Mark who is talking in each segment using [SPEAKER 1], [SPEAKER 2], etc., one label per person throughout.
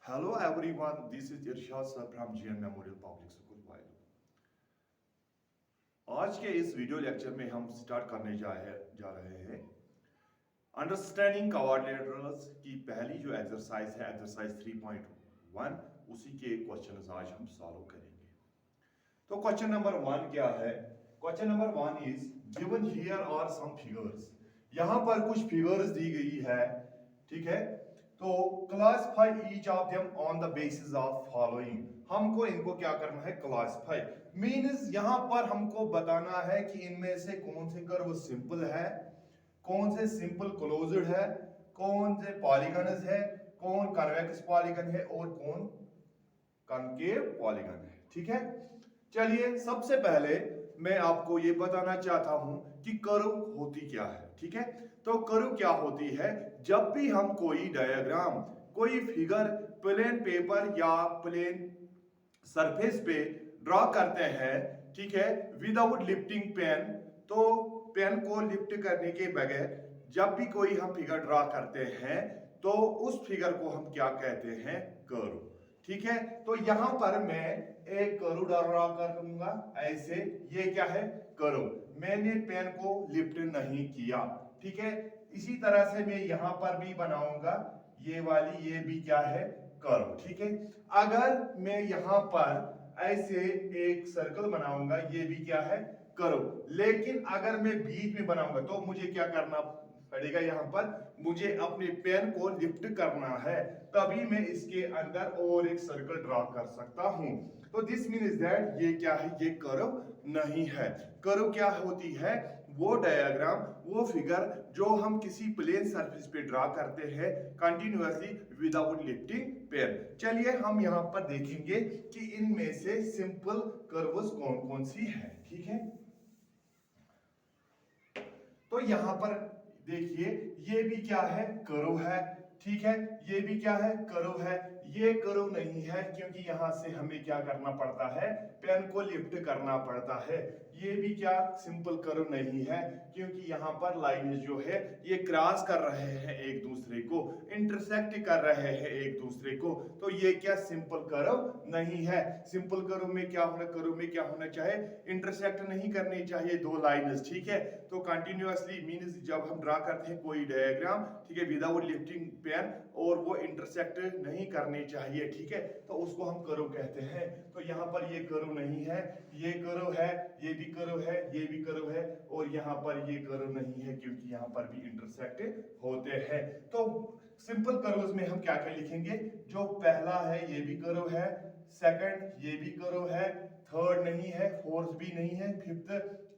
[SPEAKER 1] Hello everyone, this is Irshad sir from GM Memorial Public School while. आज के इस video lecture में हम स्टार्ट करने जा रहे हैं अंडरस्टैंडिंग क्वाड्रिलेटरल्स की पहली जो एक्सरसाइज है एक्सरसाइज 3.1 उसी के क्वेश्चंस आज हम सॉल्व करेंगे। तो क्वेश्चन नंबर 1 क्या है? Question number 1 is given here are some figures. यहां पर कुछ फिगर्स दी गई है, ठीक है। तो classify each of them on the basis of following. हमको इनको क्या करना है? क्लासिफाई मींस यहां पर हमको बताना है कि इनमें से कौन से कर्व सिंपल है, कौन से सिंपल क्लोज्ड है, कौन से पॉलीगन्स है, कौन कन्वेक्स पॉलीगन है और कौन कॉनकेव पॉलीगन है, ठीक है। चलिए सबसे पहले मैं आपको ये बताना चाहता हूं कि कर्व होती क्या है, ठीक है। तो कर्व क्या होती है? जब भी हम कोई डायग्राम, कोई फिगर प्लेन पेपर या प्लेन सरफेस पे ड्रॉ करते हैं, ठीक है, विदाउट लिफ्टिंग पेन, तो पेन को लिफ्ट करने के बगैर जब भी कोई हम फिगर ड्रॉ करते हैं तो उस फिगर को हम क्या कहते हैं? कर्व, ठीक है। तो यहां पर मैं एक कर्व ड्रॉ करूंगा ऐसे, ये क्या है? कर्व। मैंने पेन को लिफ्ट नहीं किया, ठीक है। इसी तरह से मैं यहां पर भी बनाऊंगा ये वाली, ये भी क्या है? कर्व, ठीक है। अगर मैं यहां पर ऐसे एक सर्कल बनाऊंगा, ये भी क्या है? कर्व। लेकिन अगर मैं बीच में बनाऊंगा तो मुझे क्या करना पड़ेगा? यहां पर मुझे अपने पेन को लिफ्ट करना है, तभी मैं इसके अंदर और एक सर्कल ड्रॉ कर सकता हूं। तो दिस मीन्स दैट ये क्या है? ये कर्व नहीं है। कर्व क्या होती है? वो डायग्राम, वो फिगर जो हम किसी प्लेन सरफेस पे ड्रॉ करते हैं कंटिन्यूअसली विदाउट लिफ्टिंग पेन। चलिए हम यहां पर देखेंगे कि इनमें से सिंपल कर्व्स कौन कौन सी है, ठीक है। तो यहां पर देखिए, ये भी क्या है? कर्व है, ठीक है। ये भी क्या है? कर्व है। ये कर्व नहीं है क्योंकि यहां से हमें क्या करना पड़ता है? पेन को लिफ्ट करना पड़ता है। ये भी क्या सिंपल कर्व नहीं है क्योंकि यहाँ पर लाइन जो है ये क्रॉस कर रहे हैं एक दूसरे को, इंटरसेक्ट कर रहे हैं एक दूसरे को। तो ये क्या सिंपल कर्व नहीं है। सिंपल कर्व में क्या होना? कर्व में क्या होना चाहिए? इंटरसेक्ट नहीं करनी चाहिए दो लाइन्स, ठीक है। तो कंटिन्यूअसली मींस जब हम ड्रा करते हैं कोई डायग्राम, ठीक है, विदाउट लिफ्टिंग पेन और वो इंटरसेक्ट नहीं करनी चाहिए, ठीक है, तो उसको हम कर्व कहते हैं। तो यहाँ पर ये कर्व नहीं है, ये कर्व है, ये भी कर्व है, ये भी कर्व है, और यहाँ पर ये कर्व नहीं है क्योंकि यहाँ पर भी इंटरसेक्ट होते हैं। तो सिंपल कर्व्स में हम क्या क्या लिखेंगे? जो पहला है ये भी कर्व है, सेकंड ये भी कर्व है, थर्ड नहीं है, फोर्थ भी नहीं है, फिफ्थ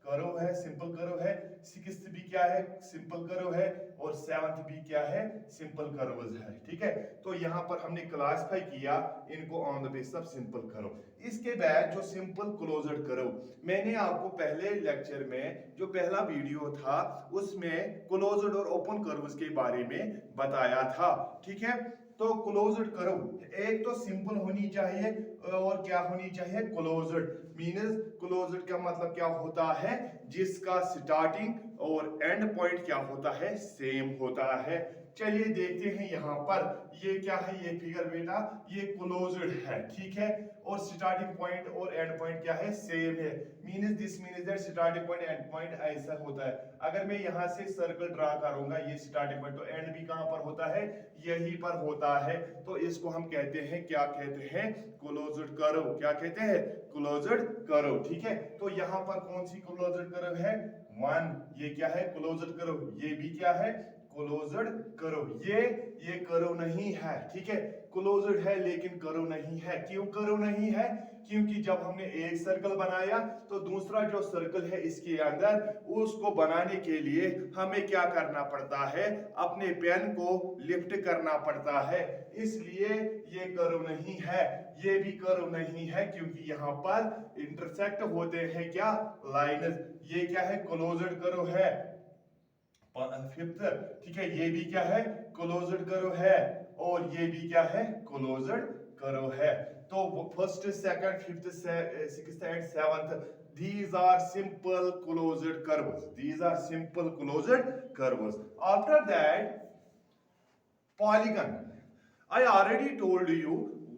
[SPEAKER 1] कर्व है, सिंपल कर्व है, सिक्स्थ भी क्या है? सिंपल कर्व है, और सेवंथ भी क्या है? सिंपल कर्व्स है, ठीक है। तो यहां पर हमने क्लासिफाई किया इनको on the basis of simple curve. इसके बाद जो सिंपल क्लोज्ड कर्व, मैंने आपको पहले लेक्चर में जो पहला वीडियो था उसमें क्लोज्ड और ओपन कर्व्स के बारे में बताया था, ठीक है। तो क्लोज्ड कर्व एक तो सिंपल होनी चाहिए और क्या होनी चाहिए? क्लोज्ड। मींस क्लोज्ड का मतलब क्या होता है? जिसका स्टार्टिंग और एंड पॉइंट क्या होता है? सेम होता है। चलिए देखते हैं यहां पर ये क्या है? ये फिगर बेटा ये क्लोज्ड है, ठीक है, और स्टार्टिंग पॉइंट और एंड पॉइंट क्या है? सेम है। Means this means that starting point and point ऐसा होता है। अगर मैं यहां से सर्कल ड्रा करूंगा, ये स्टार्टिंग पॉइंट, तो एंड भी कहां पर होता है? यहीं पर होता है। तो इसको हम कहते हैं, क्या कहते हैं? Closed curve. क्या कहते हैं? क्लोज्ड कर्व, ठीक है। तो यहां पर कौन सी क्लोज्ड कर्व है? वन। ये क्या है? Closed curve. ये भी क्या है? Closed curve. ये कर्व नहीं है, ठीक है। क्लोज्ड है लेकिन कर्व नहीं है। क्यों कर्व नहीं है? क्योंकि जब हमने एक सर्कल बनाया तो दूसरा जो सर्कल है इसके अंदर, उसको बनाने के लिए हमें क्या करना पड़ता है? अपने पेन को लिफ्ट करना पड़ता है, इसलिए ये कर्व नहीं है। ये भी कर्व नहीं है क्योंकि यहाँ पर इंटरसेक्ट होते हैं क्या? लाइन्स। ये क्या है? क्लोज्ड कर्व है। फिफ्थ, ठीक है, ये भी क्या है? क्लोज्ड कर्व है, और ये भी क्या है? क्लोज्ड कर्व है। तो first, second, fifth, sixth and seventh, these are simple closed curves. These are simple closed curves. After that, polygon. I already told you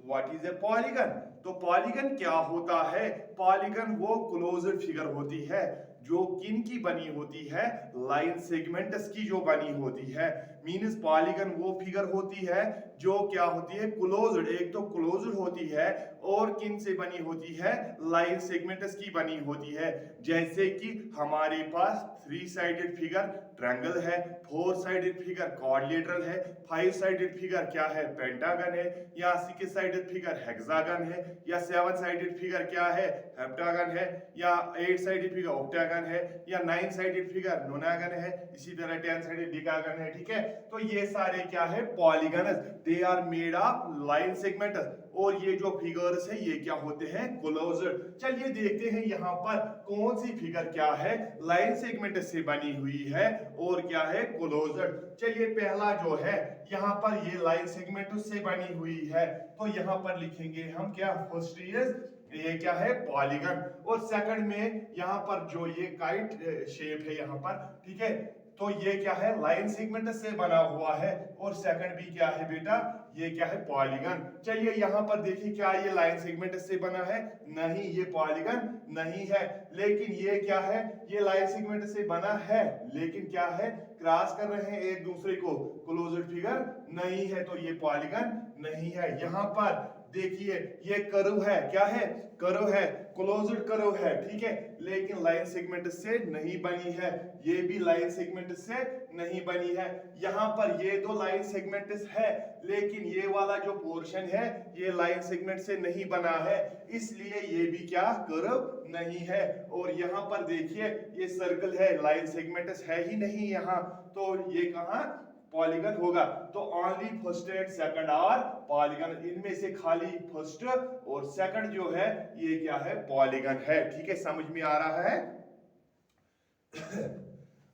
[SPEAKER 1] what is a polygon. तो polygon क्या होता है? पॉलीगन वो closed figure होती है जो किन की बनी होती है? लाइन सेगमेंट्स की जो बनी होती है। मींस पॉलीगन वो फिगर होती है जो क्या होती है? क्लोज्ड। एक तो क्लोज्ड होती है और किन से बनी होती है? लाइन सेगमेंट्स की बनी होती है। जैसे कि हमारे पास 3 साइडेड फिगर ट्रायंगल है, 4 साइडेड फिगर क्वाड्रिलेटरल है, 5 साइडेड फिगर क्या है? पेंटागन है, या 6 साइडेड फिगर हेक्सागन है, या 7 साइडेड फिगर क्या है? हेप्टागन है, या 8 साइडेड फिगर ऑक्टागन है, या 9 साइडेड फिगर नोनागन है, इसी तरह 10 साइडेड डिकागन है। ठीक है, तो ये सारे क्या है? Polygons. They are made of line segments. और ये जो फिगर्स है ये क्या होते हैं? क्लोज्ड। चलिए देखते हैं यहाँ पर कौन सी फिगर क्या है? लाइन सेगमेंट से बनी हुई है और क्या है? क्लोज्ड। चलिए पहला जो है यहाँ पर ये लाइन सेगमेंट से बनी हुई है, तो यहाँ पर लिखेंगे हम क्या? फर्स्ट इज ये क्या है? पॉलीगन। और सेकंड में यहाँ पर जो ये काइट शेप है यहाँ पर, ठीक है, तो ये क्या है? लाइन सेगमेंट से बना हुआ है। और सेकंड भी क्या है बेटा? ये क्या है? पॉलीगन। चलिए यहाँ पर देखिए, क्या ये लाइन सेगमेंट से बना है? नहीं, ये पॉलीगन नहीं है। लेकिन ये क्या है? ये लाइन सेगमेंट से बना है, लेकिन क्या है? क्रॉस कर रहे हैं एक दूसरे को, क्लोज्ड फिगर नहीं है, तो ये पॉलीगन नहीं है। यहाँ पर देखिए ये कर्व है, क्या है? कर्व है, क्लोज्ड कर्व है, ठीक है, लेकिन लाइन सेगमेंट से नहीं बनी है। ये भी लाइन सेगमेंट से नहीं बनी है। यहाँ पर ये तो लाइन सेगमेंट है, लेकिन ये वाला जो पोर्शन है ये लाइन सेगमेंट से नहीं बना है, इसलिए ये भी क्या? कर्व नहीं है। और यहाँ पर देखिए ये सर्कल है, लाइन सेगमेंट है ही नहीं यहाँ, तो ये कहाँ पॉलीगन होगा? तो only first and second are polygon. इनमें से खाली फर्स्ट और सेकंड जो है ये क्या है? पॉलीगन है। ठीक है, समझ में आ रहा है?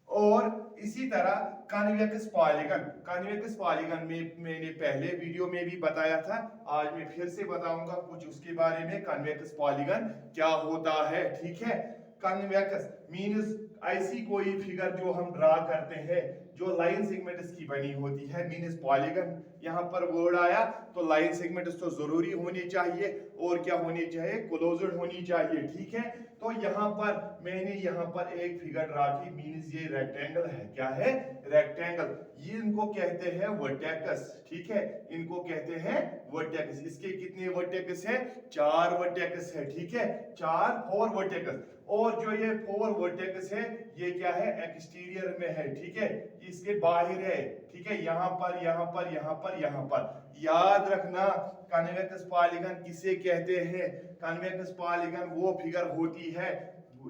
[SPEAKER 1] और इसी तरह कन्वेक्स पॉलीगन। कन्वेक्स पॉलीगन में मैंने पहले वीडियो में भी बताया था, आज मैं फिर से बताऊंगा कुछ उसके बारे में। कन्वेक्स पॉलीगन क्या होता है? ठीक है, कन्वेक्स मींस ऐसी कोई फिगर जो हम ड्रा करते हैं जो लाइन सेगमेंट्स की बनी होती है, मींस पॉलीगन। यहाँ पर वर्ड आया तो लाइन सेगमेंट्स तो जरूरी होनी चाहिए, और क्या होनी चाहिए? क्लोज्ड होनी चाहिए। ठीक है, तो यहाँ पर मैंने यहाँ पर एक फिगर ड्रा की, मींस ये रेक्टेंगल है। क्या है? रेक्टेंगल। ये इनको कहते हैं वर्टेक्स। ठीक है, इनको कहते हैं वर्टेक्स। इसके कितने वर्टेक्स है? 4 वर्टेक्स है। ठीक है, 4 वर्टेक्स। और जो ये 4 वर्टेक्स है ये क्या है? एक्सटीरियर में है। ठीक है, इसके बाहर है। ठीक है, यहाँ पर, यहाँ पर, यहाँ पर, यहाँ पर। याद रखना, कन्वेक्स पॉलीगन किसे कहते हैं? कन्वेक्स पॉलीगन वो फिगर होती है,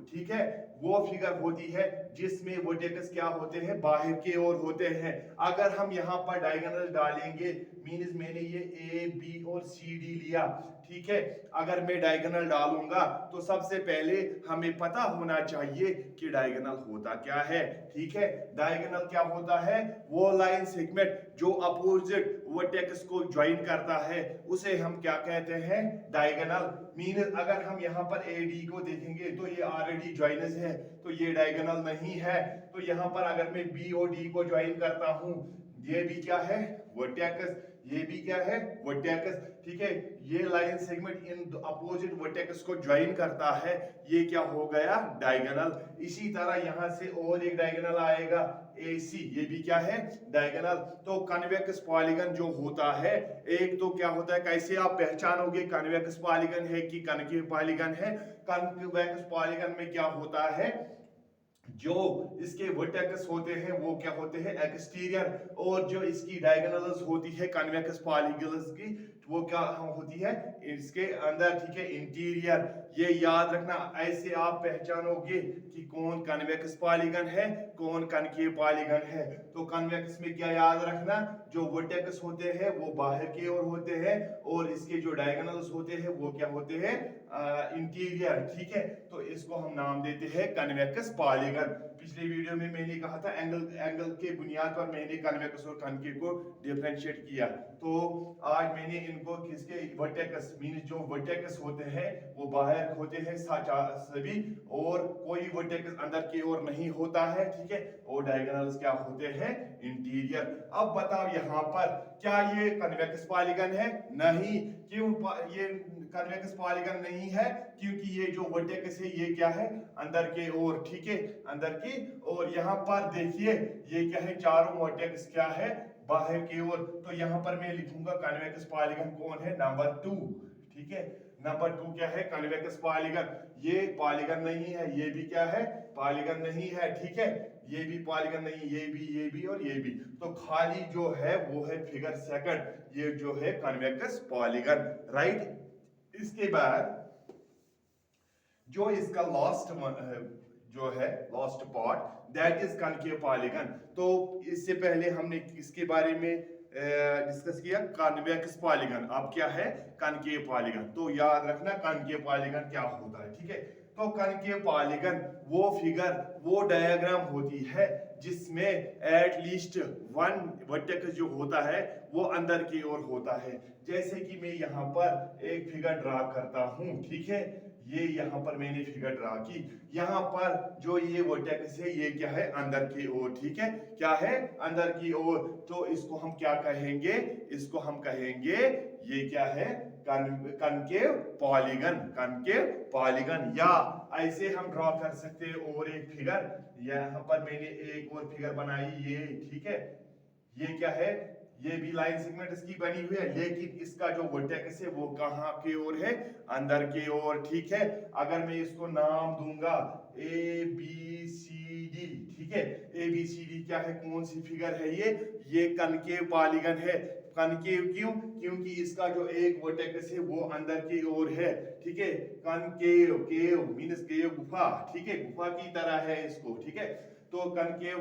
[SPEAKER 1] ठीक है, वो फिगर होती है जिसमें वर्टेक्स क्या होते हैं? बाहर के ओर होते हैं। अगर हम यहाँ पर डायगोनल डालेंगे, मींस मैंने ये ए बी और सी डी लिया, ठीक है, अगर मैं डायगोनल डालूंगा तो सबसे पहले हमें पता होना चाहिए कि डायगोनल होता क्या है। ठीक है, डायगोनल क्या होता है? वो लाइन सेगमेंट जो अपोजिट वर्टेक्स को ज्वाइन करता है उसे हम क्या कहते हैं? डायगोनल। मींस अगर हम यहाँ पर ए डी को देखेंगे तो ये ऑलरेडी ज्वाइनस है, तो ये डायगोनल नहीं है। तो यहाँ पर अगर मैं बी और डी को ज्वाइन करता हूँ, ये भी क्या है? वर्टेक्स। ये भी क्या है? वर्टेक्स। ठीक है, ये line segment in opposite vertex को ज्वाइन करता है, ये क्या हो गया? डायगोनल। इसी तरह यहाँ से और एक डायगोनल आएगा AC, ये भी क्या है? डायगोनल। तो कन्वेक्स पॉलीगन जो होता है, एक तो क्या होता है, कैसे आप पहचानोगे कन्वेक्स पॉलीगन है कि कनकेव पॉलीगन है? कन्वेक्स पॉलीगन में क्या होता है, जो इसके वर्टेक्स होते हैं वो क्या होते हैं? एक्सटीरियर, और जो इसकी डायगोनल्स होती है कन्वेक्स पॉलीगन्स की, वो क्या होती है? इसके अंदर। ठीक है, इंटीरियर। ये याद रखना, ऐसे आप पहचानोगे कि कौन कन्वेक्स पॉलीगन है, कौन कनकेव पॉलीगन है। तो कन्वेक्स में क्या याद रखना? जो वर्टेक्स होते हैं वो बाहर की ओर होते हैं, और इसके जो डायगोनल्स होते हैं वो क्या होते हैं? इंटीरियर। ठीक है, तो इसको हम नाम देते हैं कन्वेक्स पॉलीगन। पिछले वीडियो में मैंने कहा था एंगल के बुनियाद पर मैंने कन्वेक्स और कनकेव को डिफरेंशिएट किया, तो आज मैंने इनको किसके? वर्टेक्स। मींस जो वर्टेक्स होते हैं वो बाहर होते हैं सभी, और कोई वर्टेक्स अंदर की ओर नहीं होता है। ठीक है, और डायगोनल्स क्या होते हैं? इंटीरियर। अब बताओ यहाँ पर क्या ये कन्वेक्स पॉलीगन है? नहीं। क्यों ये कन्वेक्स पॉलीगन नहीं है? क्योंकि ये जो वर्टेक्स है ये क्या है? अंदर के ओर, ठीक है, अंदर की ओर। यहाँ पर देखिए ये क्या है? चारों वर्टेक्स क्या है? बाहर की ओर। तो यहाँ पर मैं लिखूंगा कन्वेक्स पॉलीगन कौन है? नंबर 2, ठीक है। नंबर 2 क्या है? Convex polygon. ये पॉलीगन नहीं है, ये भी क्या है? पॉलीगन नहीं है, ठीक है। ये भी पॉलीगन नहीं, ये भी और ये भी। तो खाली जो है वो है फिगर सेकंड, ये जो है कन्वेक्स पॉलीगन, राइट। इसके बाद जो इसका लास्ट जो है last part, that is concave polygon. तो इससे पहले हमने इसके बारे में डिस्कस किया कन्वेक्स पॉलीगन। अब क्या है? Concave polygon. तो याद रखना कनकेव पॉलीगन क्या होता है, ठीक है। तो कनकेव पॉलीगन वो फिगर, वो डायग्राम होती है जिसमें एटलीस्ट वन वर्टेक्स जो होता है वो अंदर की ओर होता है। जैसे कि मैं यहाँ पर एक फिगर ड्रा करता हूँ, ठीक है। ये यहाँ पर मैंने फिगर ड्रा की। यहाँ पर जो ये वर्टेक्स है ये क्या है? अंदर की ओर, ठीक है। क्या है? अंदर की ओर। तो इसको हम क्या कहेंगे? इसको हम कहेंगे ये क्या है? Concave polygon, concave polygon. या ऐसे हम ड्रॉ कर सकते हैं और एक फिगर। यहाँ पर मैंने एक और फिगर बनाई, ये, ठीक है। ये क्या है? ये भी लाइन सेगमेंट इसकी बनी हुई है, लेकिन इसका जो वर्टेक्स है वो कहाँ की ओर है? अंदर की ओर, ठीक है। अगर मैं इसको नाम दूंगा ABCD, ठीक है। ABCD क्या है? कौन सी फिगर है ये कनकेव पॉलीगन है। कनकेव क्यों? क्योंकि इसका जो एक वर्टेक्स है वो अंदर की ओर है, ठीक है। कनकेव, केव मींस केव, गुफा, ठीक है, गुफा की तरह है इसको, ठीक है। तो कनकेव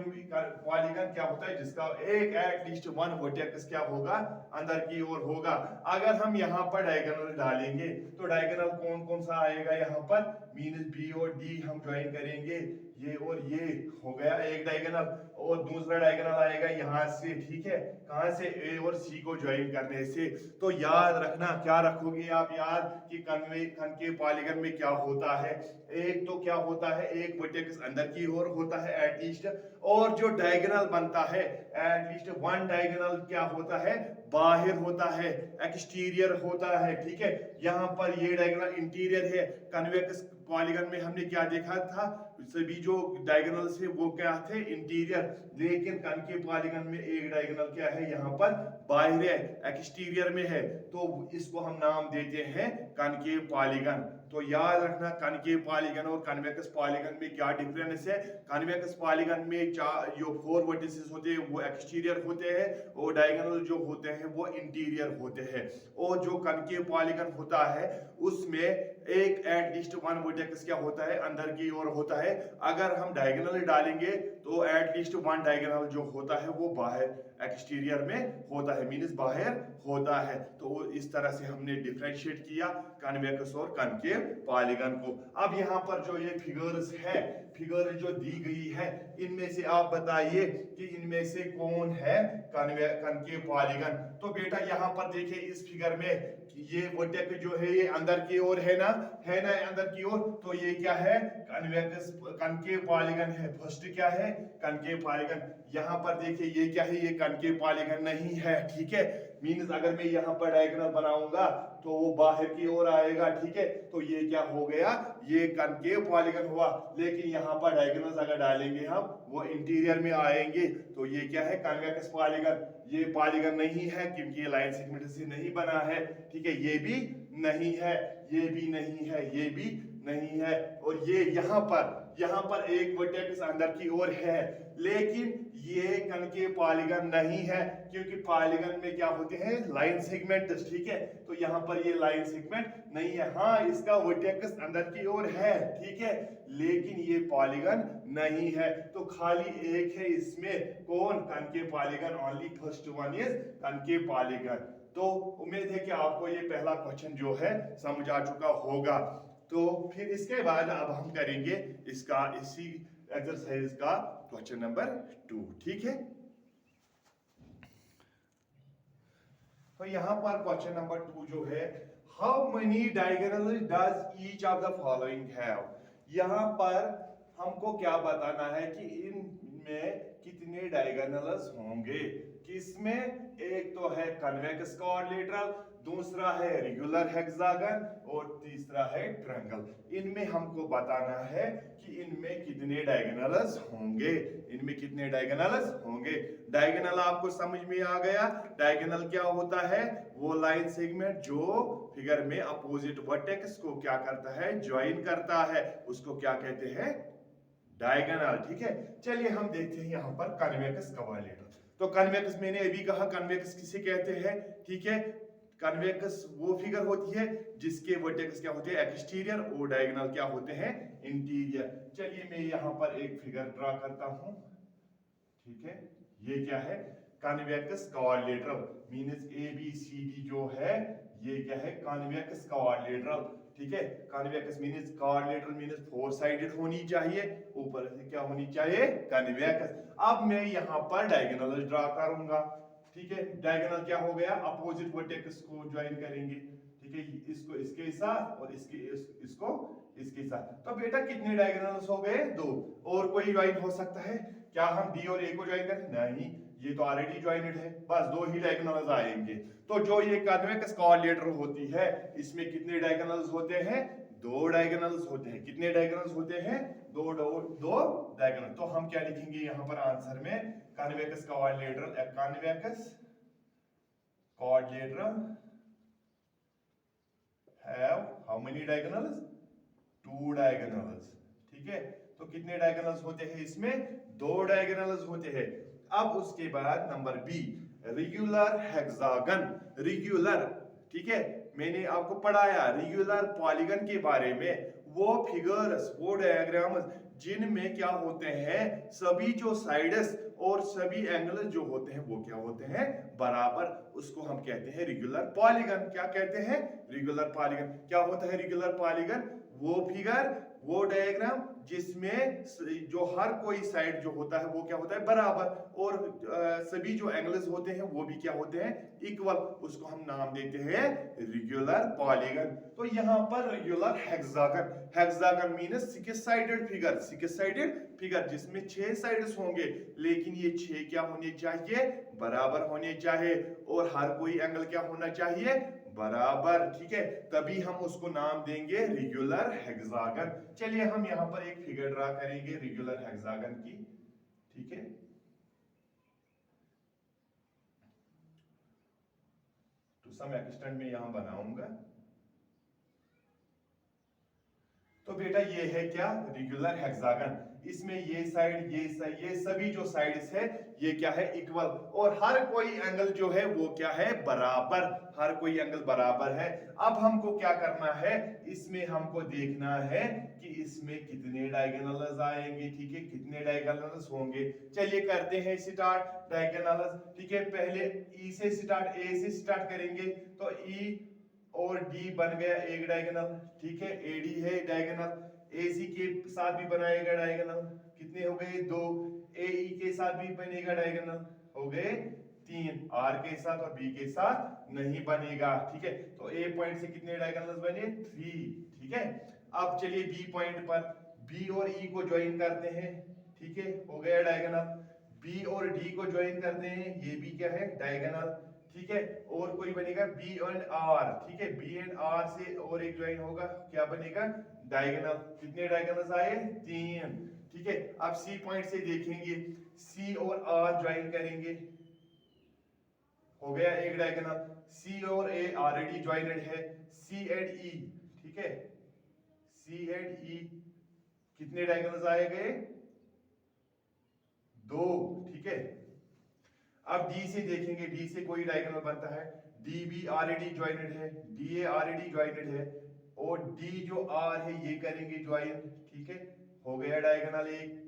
[SPEAKER 1] पॉलीगन क्या होता है? जिसका एक एटलीस्ट वन वर्टेक्स क्या होगा? अंदर की ओर होगा। अगर हम यहाँ पर डायगोनल डालेंगे तो डायगोनल कौन कौन सा आएगा? यहाँ पर मींस B और D हम ज्वाइन करेंगे, ये और ये हो गया एक डायगोनल, और दूसरा डायगोनल आएगा यहाँ से, ठीक है। कहां से? A और C को ज्वाइन करने से। तो याद रखना, क्या रखोगे आप याद कि कनकेव पॉलीगन में क्या होता है? एक तो क्या होता है? एक वर्टेक्स अंदर की ओर होता है एटलीस्ट, और जो डायगोनल बनता है एटलीस्ट वन डायगोनल क्या होता है? बाहर होता है, एक्सटीरियर होता है, ठीक है। यहाँ पर ये डायगोनल इंटीरियर है। कन्वेक्स पॉलीगन में हमने क्या देखा था? सभी जो डायगोनल्स है वो क्या थे? इंटीरियर। लेकिन कनकेव पॉलीगन में एक डायगोनल क्या है? यहाँ पर बाहर है, एक्सटीरियर में है। तो इसको हम नाम देते हैं कनकेव पॉलीगन। तो याद रखना कनकेव पॉलीगन और कन्वेक्स पॉलीगन में क्या डिफरेंस है? कन्वेक्स पॉलीगन में जो 4 वर्टिसेस होते हैं वो एक्सटीरियर होते हैं, और डायगोनल जो होते हैं वो इंटीरियर होते हैं। और जो कनकेव पॉलीगन होता है उसमें एक एटलीस्ट वन वर्टेक्स क्या होता है? अंदर की ओर होता है। अगर हम डायगोनल डालेंगे तो एटलीस्ट वन डायगोनल जो होता है वो बाहर एक्सटीरियर में होता है, मींस बाहर होता है। तो इस तरह से हमने डिफरेंशिएट किया कन्वेक्स और कनकेव पॉलीगन को। अब यहाँ पर जो ये फिगर्स है, फिगर जो दी गई है, इनमें से आप बताइए कि इनमें से कौन है कनकेव पॉलीगन। तो बेटा यहाँ पर देखिए इस फिगर में ये वर्टेक्स जो है ये अंदर की ओर है ना, अंदर की ओर। तो ये क्या है? कन्वेक्स कनकेव पॉलीगन है। फर्स्ट क्या है? Concave polygon. यहाँ पर देखिए ये क्या है? ये कनकेव पॉलीगन नहीं है, ठीक है। मींस अगर मैं यहाँ पर डायगोनल बनाऊंगा तो वो बाहर की ओर आएगा, ठीक है। तो ये क्या हो गया? ये कनकेव पॉलीगन हुआ। लेकिन यहाँ पर डायगोनल्स अगर डालेंगे हम वो इंटीरियर में आएंगे। तो ये क्या है? Convex polygon. ये पॉलीगन नहीं है क्योंकि ये लाइन सेगमेंट से नहीं बना है, ठीक है। ये भी नहीं है, ये भी नहीं है, ये भी नहीं है, और ये यहाँ पर एक वर्टेक्स अंदर की ओर है, लेकिन ये कनकेव पॉलीगन नहीं है क्योंकि पॉलीगन में क्या होते हैं? लाइन सेगमेंट, ठीक है। तो यहाँ पर ये लाइन सेगमेंट नहीं है। हाँ, इसका वर्टेक्स अंदर की ओर है, ठीक है, लेकिन ये पॉलीगन नहीं है। तो खाली एक है इसमें, कौन? Concave polygon. Only first one is concave polygon. तो उम्मीद है कि आपको ये पहला क्वेश्चन जो है समझ आ चुका होगा। तो फिर इसके बाद अब हम करेंगे इसका इसी एक्सरसाइज का क्वेश्चन नंबर 2, ठीक है। तो यहाँ पर क्वेश्चन नंबर 2 जो है, how many diagonals does each of the following have. यहाँ पर हमको क्या बताना है कि इन में कितने डायगोनल्स होंगे? किसमें? एक तो है कन्वेक्स क्वाड्रिलेटरल, दूसरा है रेगुलर हेक्सागन और तीसरा है ट्रायंगल। इनमें हमको बताना है कि इनमें कितने डायगोनल्स होंगे। इनमें कितने डायगोनल्स होंगे? डायगोनल आपको समझ में आ गया? डायगोनल क्या होता है? वो लाइन सेगमेंट जो फिगर में अपोजिट वर्टेक्स को क्या करता है? ज्वाइन करता है, उसको क्या कहते हैं? डायगोनल। ठीक है, चलिए हम देखते हैं यहाँ पर कन्वेक्स क्वाड्रिलेटरल। तो कन्वेक्स मैंने अभी कहा, कन्वेक्स किसे कहते हैं? ठीक है, कन्वेक्स वो फिगर होती है जिसके वर्टेक्स क्या होते हैं? एक्सटीरियर, और डायगोनल क्या होते हैं? इंटीरियर। चलिए मैं यहाँ पर एक फिगर ड्रा करता हूं। ठीक है, ये क्या है? Convex quadrilateral means A B C D जो है ये क्या है? Convex quadrilateral. ठीक है, convex means quadrilateral means four sided होनी चाहिए, ऊपर से क्या होनी चाहिए? कन्वेक्स। अब मैं यहाँ पर डायगोनल ड्रा करूंगा। ठीक है, डायगोनल क्या हो गया? अपोजिट वर्टेक्स को ज्वाइन करेंगे। ठीक है, इसको इसके साथ और इसको इसके साथ। तो बेटा कितने डायगोनल्स हो गए? दो। और कोई ज्वाइन हो सकता है क्या? हम डी और ए को ज्वाइन करें? नहीं, ये तो ऑलरेडी ज्वाइंटेड है, बस दो ही डायगोनल्स आएंगे। तो जो ये कन्वेक्स क्वाड्रिलेटरल होती है इसमें कितने डायगोनल्स होते हैं? दो डायगोनल्स होते हैं। कितने डायगोनल्स होते हैं? दो डायगोनल। तो हम क्या लिखेंगे यहाँ पर आंसर में? Convex quadrilateral, convex quadrilateral have how many diagonals? Two diagonals. ठीक है, तो कितने डायगोनल्स होते हैं इसमें? दो डायगोनल्स होते हैं। अब उसके बाद number B, regular hexagon. Regular, ठीक है, मैंने आपको पढ़ाया रेगुलर पॉलीगन के बारे में। वो फिगर्स, वो डायग्राम्स जिनमें क्या होते हैं? सभी जो साइड्स और सभी एंगल्स जो होते हैं वो क्या होते हैं? बराबर, उसको हम कहते हैं रेगुलर पॉलीगन। क्या कहते हैं? Regular polygon. क्या होता है रेगुलर पॉलीगन? वो फिगर, वो डायग्राम जिसमें जो हर कोई साइड जो होता है वो क्या होता है? बराबर, और सभी जो एंगल्स होते हैं वो भी क्या होते हैं? इक्वल। उसको हम नाम देते हैं रेगुलर पॉलीगन। तो यहाँ पर regular hexagon, hexagon means six sided figure, six sided figure जिसमें 6 साइड्स होंगे, लेकिन ये 6 क्या होने चाहिए? बराबर होने चाहिए, और हर कोई एंगल क्या होना चाहिए? बराबर। ठीक है, तभी हम उसको नाम देंगे रेगुलर हेक्सागन। चलिए हम यहां पर एक फिगर ड्रा करेंगे रेगुलर हेक्सागन की। ठीक है, टू सम एक्सटेंट में यहां बनाऊंगा। तो बेटा ये है क्या? Regular hexagon. इसमें ये साइड, ये सभी जो साइड्स है ये क्या है? इक्वल, और हर कोई एंगल जो है वो क्या है? बराबर, हर कोई एंगल बराबर है। अब हमको क्या करना है? इसमें हमको देखना है कि इसमें कितने डायगोनल्स आएंगे। ठीक है, कितने डायगोनल्स होंगे? चलिए करते हैं स्टार्ट डायगोनल्स। ठीक है, पहले ई से स्टार्ट, ए से स्टार्ट करेंगे। तो ई और डी बन गया एक डायगोनल। ठीक है, एडी है डायगोनल, एसी के साथ भी बनाएगा डायगोनल। कितने हो गए? दो। एई के साथ भी बनेगा डायगोनल, हो गए तीन। आर के साथ और बी के साथ नहीं बनेगा। ठीक है, तो ए पॉइंट से कितने डायगोनल्स बने? 3। ठीक है, अब चलिए बी पॉइंट पर बी और ई को ज्वाइन करते हैं। ठीक है, हो गया डायगोनल। बी और डी को ज्वाइन करते हैं, ये भी क्या है? डायगोनल। ठीक है, और कोई बनेगा बी एंड आर। ठीक है, बी एंड आर से और एक ज्वाइन होगा, क्या बनेगा? डायगोनल। कितने डायगोनल्स आए? 3। ठीक है, अब सी पॉइंट से देखेंगे, सी और आर ज्वाइन करेंगे, हो गया एक डायगोनल। सी और ए ऑलरेडी ज्वाइंटेड है, सी एंड ई। ठीक है, सी एंड ई कितने डायगोनल्स आए गए? 2। ठीक है, अब डी से देखेंगे, डी से कोई डायगोनल बनता है? डी बी ऑलरेडी ज्वाइंटेड है, डी ए ऑलरेडी ज्वाइंटेड है, और डी जो आर है ये करेंगे ज्वाइन। ठीक है, हो गया डायगोनल एक।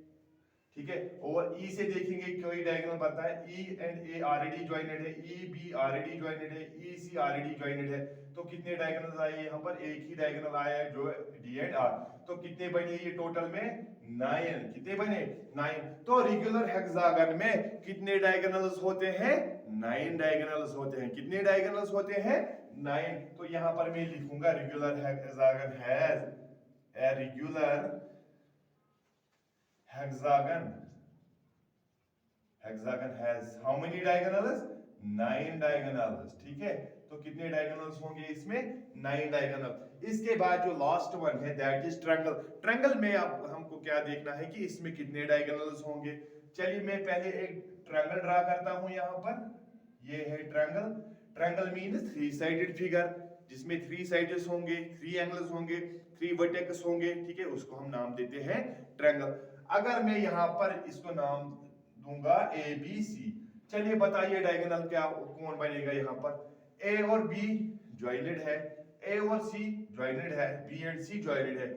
[SPEAKER 1] ठीक है, और ई से देखेंगे कोई डायगोनल बनता है? E and A already jointed है, ई बी ऑलरेडी ज्वाइंटेड है, ई सी ऑलरेडी ज्वाइंटेड है। तो कितने डायगोनल्स आए यहाँ पर? एक ही डायगोनल आया है जो डी एंड आर। तो कितने बने ये टोटल में? 9। कितने बने? 9। तो रेगुलर हेक्सागन में कितने डायगोनल्स होते हैं? 9 डायगोनल्स होते हैं। कितने डायगोनल्स होते हैं? 9। तो यहां पर मैं लिखूंगा regular hexagon has a regular hexagon hexagon has how many diagonals? 9 diagonals. ठीक है, तो कितने डायगोनल्स होंगे इसमें? 9 डायगोनल। इसके बाद जो लास्ट वन है दैट इज ट्रायंगल। ट्रायंगल में अब हमको क्या देखना है कि इसमें कितने डायगोनल्स होंगे। चलिए मैं पहले एक ट्रायंगल ड्रा करता हूं यहां पर। ये है triangle. Triangle means three sided figure, जिसमें 3 साइड्स होंगे, 3 एंगल्स होंगे, 3 वर्टेक्स होंगे। ठीक है, उसको हम नाम देते हैं ट्रायंगल। अगर मैं यहां पर इसको नाम दूंगा ए बी सी, चलिए बताइए डायगोनल क्या कौन बनेगा यहां पर? ए और बी ज्वाइंटेड है, ए और सी ज्वाइंटेड है, बी एंड सी ज्वाइंटेड है।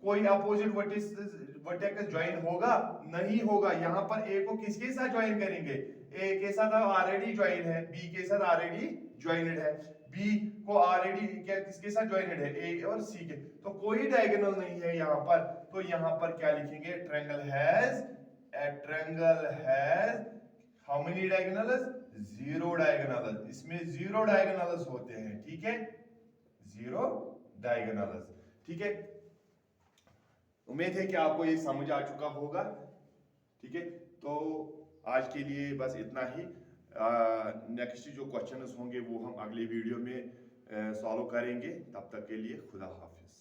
[SPEAKER 1] कोई अपोजिट वर्टेक्स ज्वाइन होगा? नहीं होगा। यहां पर ए को किसके साथ ज्वाइन करेंगे? ए के साथ ऑलरेडी ज्वाइन है, बी के साथ ऑलरेडी ज्वाइंटेड है, बी को ऑलरेडी क्या किसके साथ ज्वाइंटेड है? ए और सी के। तो कोई डायगोनल नहीं है यहां पर। तो यहां पर क्या लिखेंगे? Triangle has how many diagonals? 0 diagonals. इसमें 0 डायगोनल्स होते हैं। ठीक है, 0 डायगोनल्स। ठीक है, उम्मीद है कि आपको ये समझ आ चुका होगा। ठीक है, तो आज के लिए बस इतना ही। नेक्स्ट जो क्वेश्चंस होंगे वो हम अगले वीडियो में सॉल्व करेंगे। तब तक के लिए खुदा हाफिज।